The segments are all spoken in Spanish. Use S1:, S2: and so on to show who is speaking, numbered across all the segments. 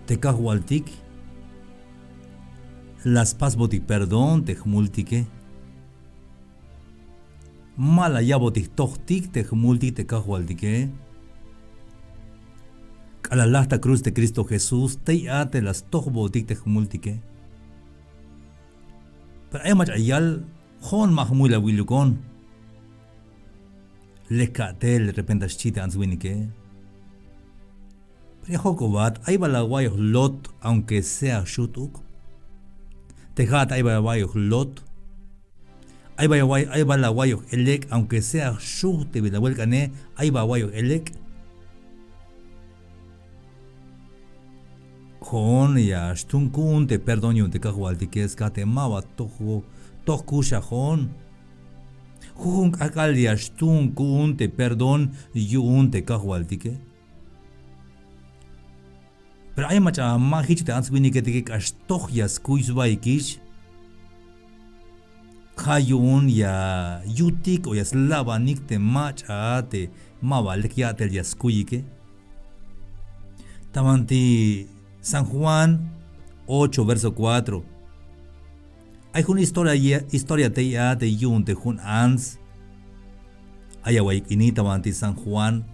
S1: te cahualtic, las paz botic perdón te multique, mala ya botic tochtic te multic te cahualtique, a la lasta cruz de Cristo Jesús te ate las toch botic te multique. Pero hay más ayal, hon mahmula wilucon, le catel repentas chita answinike. Pero Jocobat, hay balaguayos lot, aunque sea shutuk. Tejat hay balaguayos lot. Hay balaguayos elek, aunque sea shut de bilahuelcane, hay balaguayos elek. Hon ya shtunkun te perdonio te cajualtique escate mava tojo tokusha hon. Jun akal ya shtunkun te perdon yun te cajualtique. Pero hay macha mahich te answini que te castoch ya skuizvaikish. Hayun ya yutik o ya slavanik te macha te mavalek ya tel ya skuike. Tamanti San Juan 8, verso 4. Hay una historia de yun de Jun ans. Ayaway inita manti San Juan,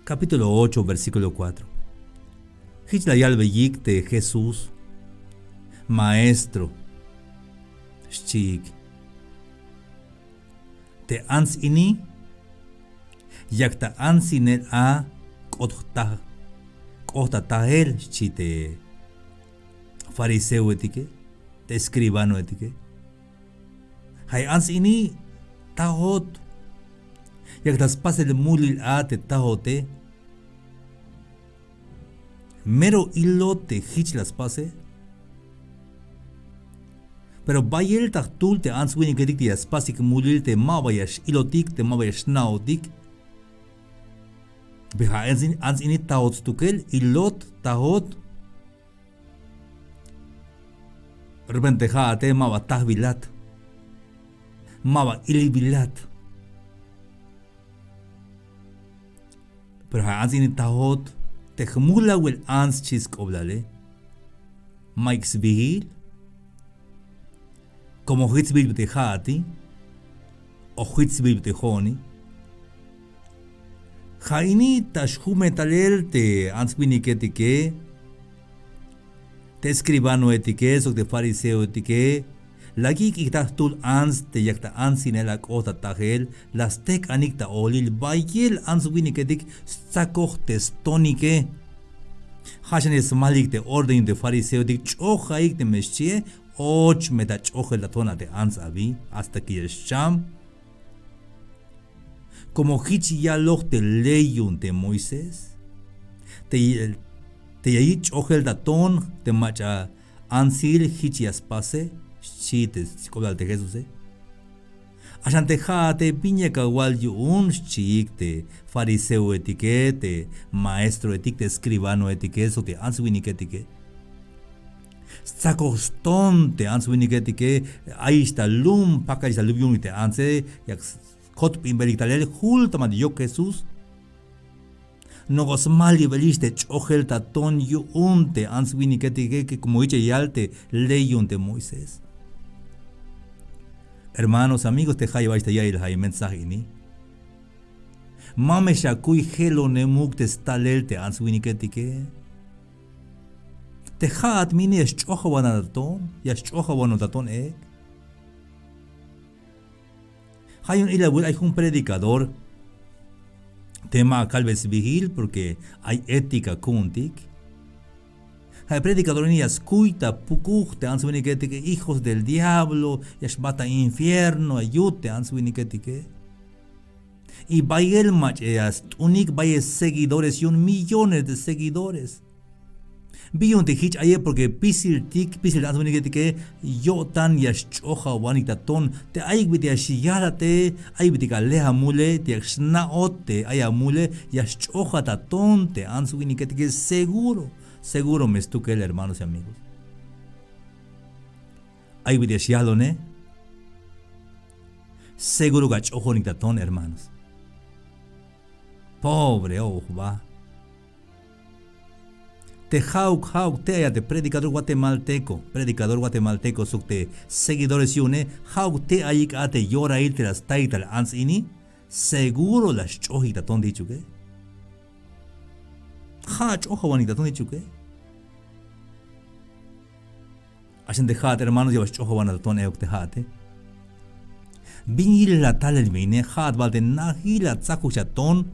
S1: capítulo 8, versículo 4. Hichla yalbeyik de Jesús, maestro, shchik. Te ans ini, yakta ans inel a kotah. Ota tahel chite fariseo etike, te escribano etike. Hay ans ini tahot. Yak tas pasel mulil a te tahote. Mero ilote hich las pase. Pero bayel tahtul te ans wini kedik te spasik mulil te mabayash ilotik te mabayash naotik. Beha ans ini tahot stukel ilot tahot repente te mava tahvilat mava ilibilat. Pero ans ini tahot tehmula wel ans chis koblale Mike's vigil como hitzbil te hati o hitzbil te honi. Jaini tashhume talel te answiniketique, te escribano etique, so te fariseo etique, lagi kitastul ans te yakta ansinela kota tahel, las tek anikta olil, bayel answiniketic sakoch te stonike. Hashan es malik te orden de fariseo tic chojaik te meschie, och meta chojel la tona de ans abi, hasta que es cham. Como hichi ya log te leyun de Moisés, te yich ojel daton te macha ansil hichi aspase, chites colal de Jesús. Ashante jate piña kawal yun chik te fariseo etiquete, maestro etiquete, escribano etiquete, so te answiniquetique. Sacoston te answiniquetique, ahí está lum, paca está lubiun te anse, yak Kot pimberitalel hultama de yo Jesús. No gos mali veliste chojel taton yu unte answini que como dice yalte leyun de Moisés. Hermanos, amigos, te jai baista ya el jai mensaje ni. Mame shakui helo nemuk te stalel te answini que te hat mini es chojawana taton, ya chojawana taton Hay un predicador, tema calves vigil, porque hay ética kuntik. Hay predicador ni escuita, pukuj te answiniquetique, hijos del diablo, yashbata infierno, ayute answiniquetique. Y bayel machas, unik bayes seguidores y millones de seguidores. Vi un tejich ayer porque pisil answiniquetique, yo tan yashchoja wanitaton, te aybiti ashiyarate, aybiti aleja mule, te axnaote, ayamule, yashchoja taton, te answiniquetique, seguro me estuquel, hermanos y amigos. Aybiti ashiyalone, seguro gachojo nitaton, hermanos. Pobre ojo va. te hauk te ayate predicador guatemalteco sukte seguidores yune hauk te ayik ate yora irte las taital ans ini seguro las chohita ton dichuke ha choha wanita ton dichuke ashen de hat hermanos llevas choha wanata ton euk te hate binil la tal el mine hat valde nahila tsakusha ton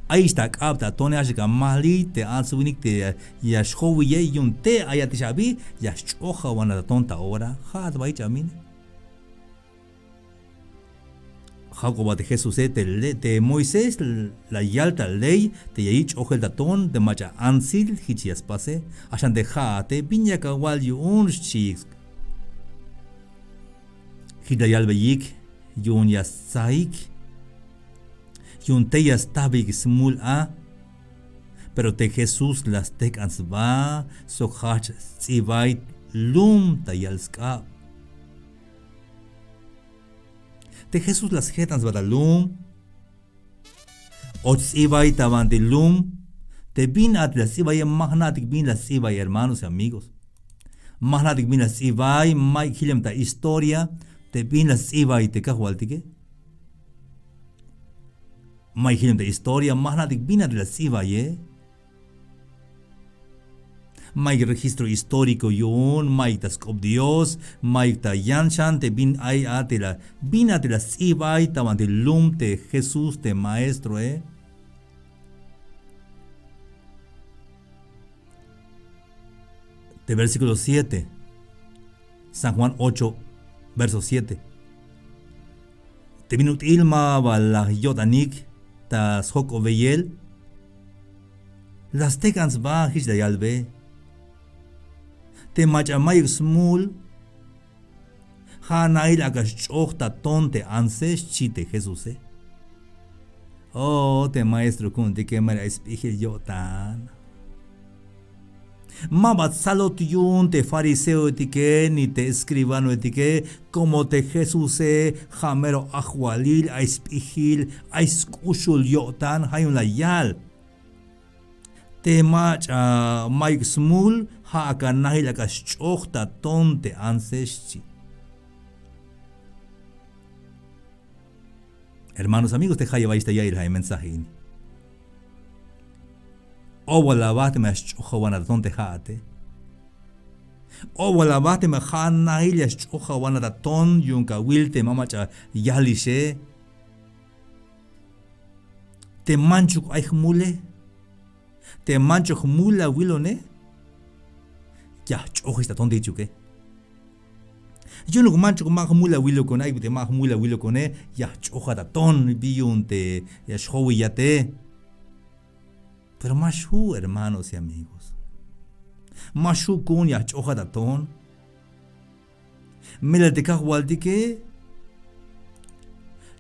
S1: ahí está capta tone ashika mali te ansuinik te ya showiye yun te ayati shabi ya choha wana tonta ora hat bai chamin Jacoba de Jesús te Moisés la yalta ley te yaich ojel daton de macha ansil hichias pase ashan de te binya kawal yun chis hidayal beyik yun ya saik Yunteyas tabig smul a, pero te Jesús las tek ansba, sokhach tsivait lum tayalska. Te Jesús las hetans badalum, och tsivait avandilum, te bin at las tsivay magnatic bin las tsivay hermanos y amigos. Magnatic bin las tsivay, mai hilem ta historia, te bin las tsivay te kahwaltike. Mai hilem de historia magnatic bina de la siva ye. Mai registro histórico yun, mai taskop Dios, mai ta yanshan te bin ay ate la bina de la siva y taban de lum te Jesús te maestro De versículo 7. San Juan 8, verso 7. Te minut ilma bala yotanik tas hok oveyel las tekans ba hiç dayalbe te machamay smul ha nail agas chohta tonte anses chite Jesús oh te maestro kunti que mera espigil yotan Mabat salot yun te fariseo etike ni te escribano etike como te Jesús jamero ahualil a espigil a escuchul yotan hayun la yal te mach Mike smul ha akanahil akas chohta tonte anseschi. Hermanos amigos te haya vaista ya el mensaje O wala bate me choha wana tonte hate. O wala bate me hana ilya choha wana ton yunka wilte mamacha yalishe. Te manchuk aich mule. Te manchuk mula wilone. Ya choha esta tonte ichuke. Yo no manchuk mag mula wilo con ay te mag mula wilo con ya choha da ton biyunte ya showi yate. Pero mashu, hermanos y amigos. Mashu kun ya choja daton. Mela te kahwaldike.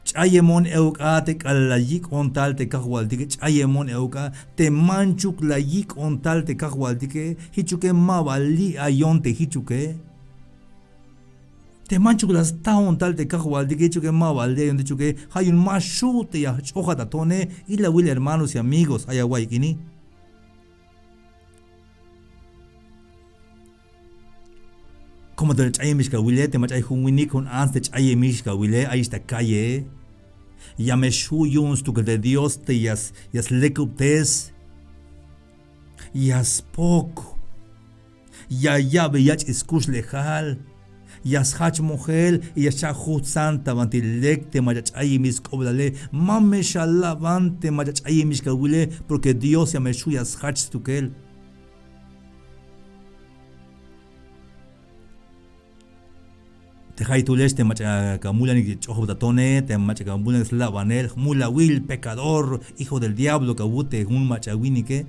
S1: Chayemon euka te kalayik ontal te kahwaldike. Chayemon euka te manchuk layik ontal te kahwaldike. Hichuke mabali ayon te hichuke. Te manchuk las taon tal te kahwaldike hichuke mabali ayon te hichuke. Hay un mashu te ya choja datone. Y la will hermanos y amigos. Ayawaikini. Como te chayemishka wile te machay hunwinik hun ans te chayemishka wile ahí está calle. Ya me shuyuns tu que de Dios te yas lekuptes. Yas poco. Ya beyach escuch lejal. Yas hach mujer y yas chahut santa vanti lek te machay chayemishka oblale. Mame shalavante machay chayemishka wile porque Dios ya me shuyas hach tukel. Te jaitules te macha camula ni chohodatone, te macha camula slavanel, mula will, pecador, hijo del diablo, cabute, un machawini que.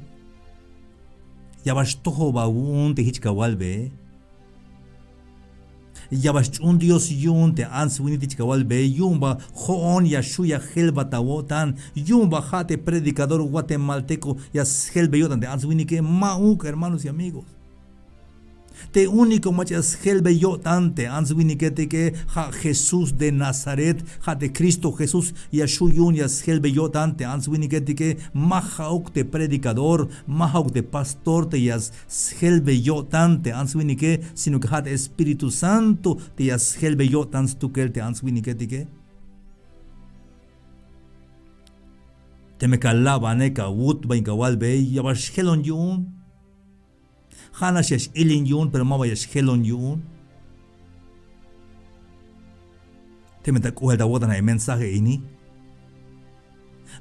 S1: Ya vas toho baun te hichkawalbe. Ya vas un dios yun te answini tichkawalbe, yumba, hoon ya shuya helba tawotan, yumba jate predicador guatemalteco, ya helbe yotan te answini que mauk, hermanos y amigos. Te único machas helbe yo tante ans winikete que ha Jesús de Nazaret, ha de Cristo Jesús y ashuyun yas helbe yo tante ans winikete que mahauk de predicador, mahauk de pastor te yas helbe yo tante ans winike, sino que ha de Espíritu Santo te yas helbe yo tans tukel te ans winikete que te me calaba neka wut bain kawalbe yabash helon yun. Hana shesh ilin yun, pero maba yesh helon yun. Te me takuhel da wodan ay mensaje ini.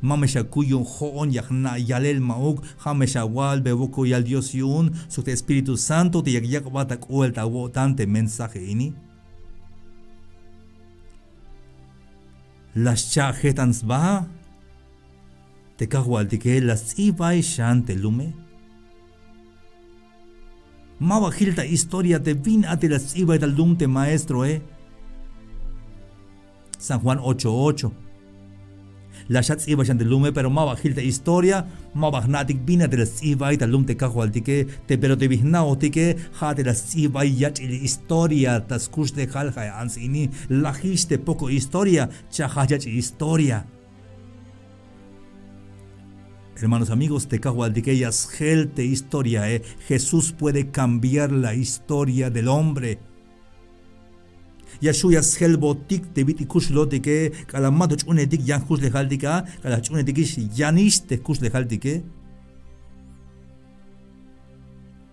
S1: Mame sha kuyun hoon yakna yalel mauk, hame sha wal beboko yal Dios yun, so te Espíritu Santo te yak batak uel da wodan te mensaje ini. Las cha hetans ba, te kahwal dike las ibay shan te lume. Maba hilta historia te vin ate las iba del lumte maestro San Juan 8:8. La shats iba shan del lume pero maba hilta historia maba hnatik vin ate las iba del lumte kahual tike te pero te vihnao tike hate las iba yach ili historia tas kush de halha ans ini la histe poco historia cha hajach historia. Hermanos amigos, te cago al de aquellas gelte historia, Jesús puede cambiar la historia del hombre. Yashuyas helbotik te vitikush lotike, kalamatoch unetik yan kush lehaltika, kalach unetikish yaniste kush lehaltike.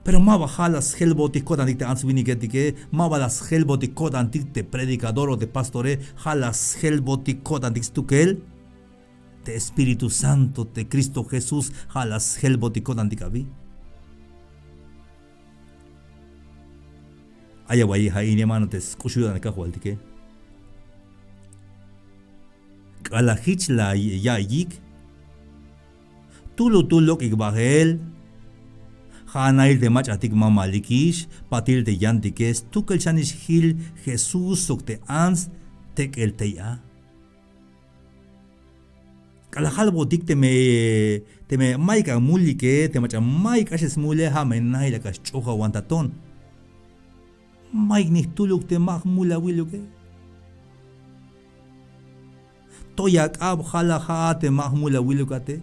S1: Pero maba halas helbotik kodantik te answiniketike, maba las helbotik kodantik te predicador o de pastore, halas helbotik kodantik stukel. Te Espíritu Santo, te Cristo Jesús, halas helbotikot antikabi. Ayawayi haini hermano te kushudan kahualtike. Kalahich la yayik. Tulok igbahel. Hanail de machatik mamalikish, patil de yantikes, tukel shanish hil Jesús sok te ans tek el teya. Kalahal botik te me maika mulike te macha maika shes mule ha menai la kas choha wantaton. Maik ni tuluk te mag mula wiluke. Toyak ab halaha te mag mula wilukate.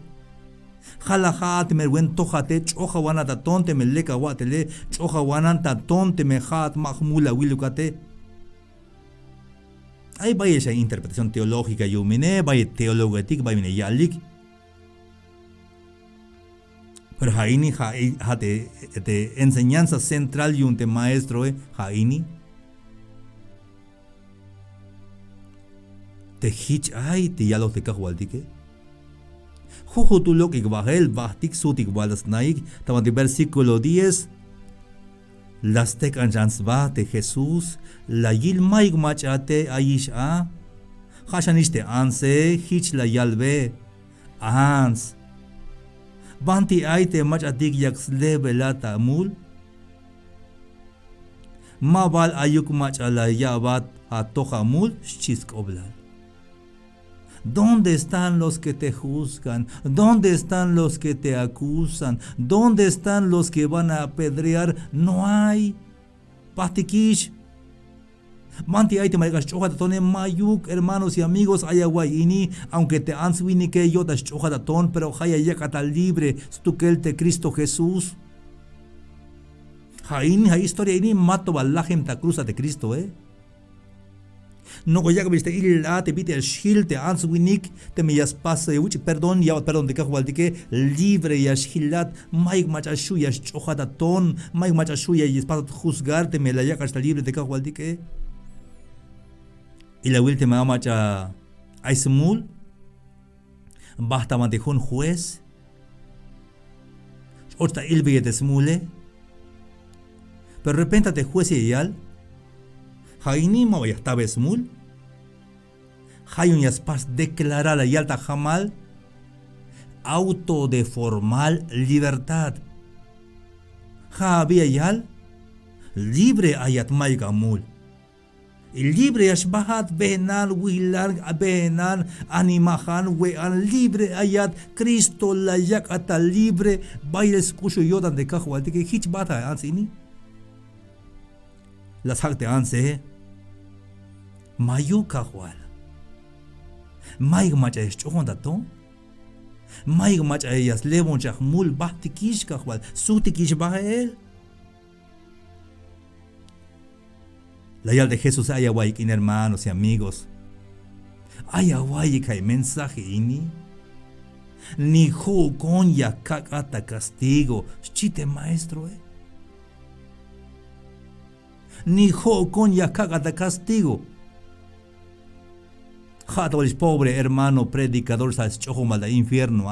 S1: Halaha te merwen tohate choha wanataton te me leka watele choha wanataton te me hat mag mula wilukate. Hay vaya esa interpretación teológica yumine, vaya teologética, vaya yalik. Pero haini te enseñanza central y un te maestro haini. Te hich ay te yalo te kahualdike. Jujutulok igbahel bahtik sutik walas naik, tamati versículo 10. Las tekanjans va te Jesús, la yil maig machate aish a, hashaniste anse, hich la yalbe, ans. Banti aite machatik yaks lebelata mul. Mabal ayuk machala yabat a toja mul, chisk oblal. ¿Dónde están los que te juzgan? ¿Dónde están los que te acusan? ¿Dónde están los que van a apedrear? No hay. Patikish. Manti ay te maigas chojatatone mayuk, hermanos y amigos, ayaguayini, aunque te answini que yo das chojatatón, pero haya yakata libre, stukelte Cristo Jesús. Hain, hay historia ini mato balajem ta cruza de Cristo, No goyak viste illa te vite el shil te answinik te me yas pase uchi perdón de kahualdike libre yas hilat maik machashu yas chojatatón maik machashu yas pasat juzgar te me la yak hasta libre de kahualdike. Y la última amacha aismul basta mantejón juez orta ilbe te smule pero de repente te juez y yal haini ma vaya esta vez mul hayun yaspas declarar la yalta jamal auto de formal libertad ha había yal libre ayat maiga mul y libre ashbahat benan wilar benan animahan wean libre ayat Cristo la yak ata libre bailes kusho yodan de kahual que hich bata ansini las hakte anse mayu kahwal maig macha chonda to maig macha ellas levon chak mul bahti kish kahwal suti kish bael la yal de Jesús haya guaykin hermanos y amigos haya guayika y mensaje ini ni jo con ya cagata castigo chite maestro ni jo con ya cagata castigo jato el pobre hermano predicador sa chojo mal de infierno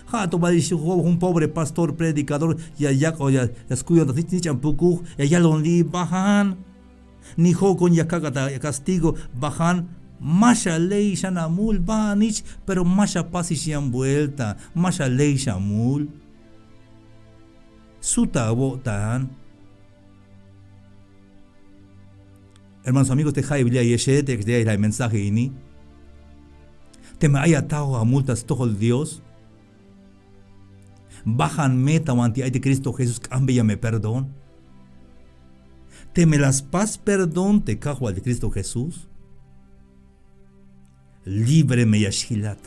S1: jato un pobre pastor predicador ya escuyo de ti champuku ya lo li bajan ni jo con ya cagata castigo bajan Masha ley shanamul banich, pero masha pasishian vuelta, masha ley shamul. Suta botan. Hermanos amigos, te jai blia yeshete, que te el mensaje ini. Te me haya atado a multas todo el Dios. Bajan meta ante de Cristo Jesús, cambia me perdón. Te me las paz perdón te cajo al de Cristo Jesús. Libre me yashilat.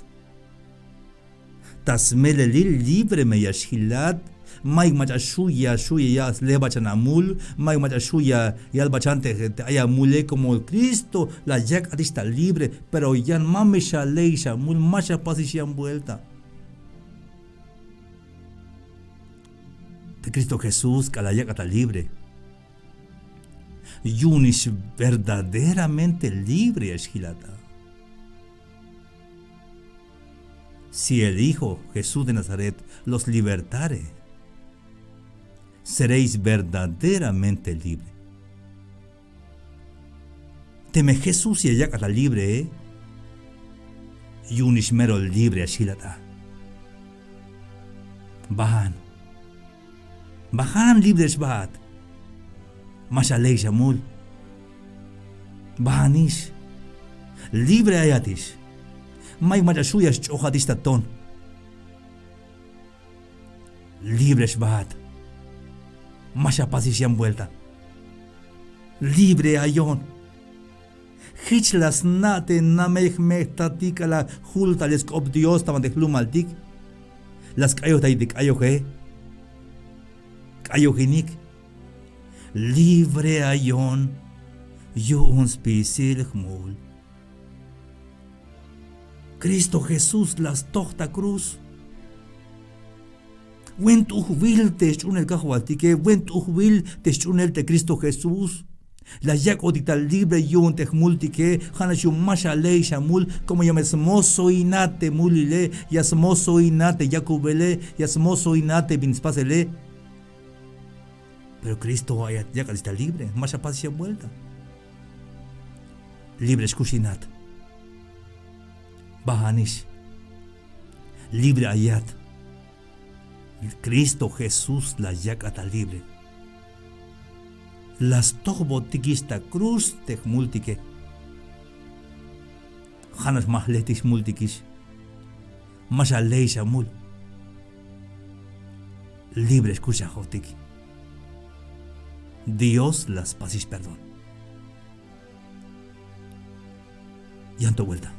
S1: Tasmele libre me yashilat. Maig macha shuya ya leva chanamul. Maig macha shuya y al bachante haya mule como Cristo. La yak está libre. Pero ya mame shalei shamul. Masha pasishian vuelta. De Cristo Jesús que la yak está libre. Yunis verdaderamente libre yashilata. Si el Hijo Jesús de Nazaret los libertare, seréis verdaderamente libres. Teme Jesús y ella está libre, y un ismero libre a Shilata. Bajan libres bat, Mashalei Shamul. Bahanish, libre ayatish. Mai majashuyas chohatista ton. Libres bat. Masha pasishian vuelta. Libre ayon. Hichlas nate namech mehtatika la hulta les ob Dios tamante hlumaltik. Las kayotaidik ayohe. Kayohinik. Libre ayon. Yo un spisil hmul. Cristo Jesús las tochta cruz. Went will te chun el cajuatike, went will te chun el te Cristo Jesús. La yacodita libre yun te multique, hanashu masha ley shamul, como yamesmoso inate mulile, yasmoso inate yacubele, yasmoso inate binspasele. Pero Cristo ya está libre, masha paz y vuelta. Libre escuchinat. Bahanish, libre ayat. Cristo Jesús la yacata libre. Las tobotikista cruz te multique. Hanas mahletis multikis. Masalei shamul. Libre escucha jotiki. Dios las pasis perdón. Y anto vuelta.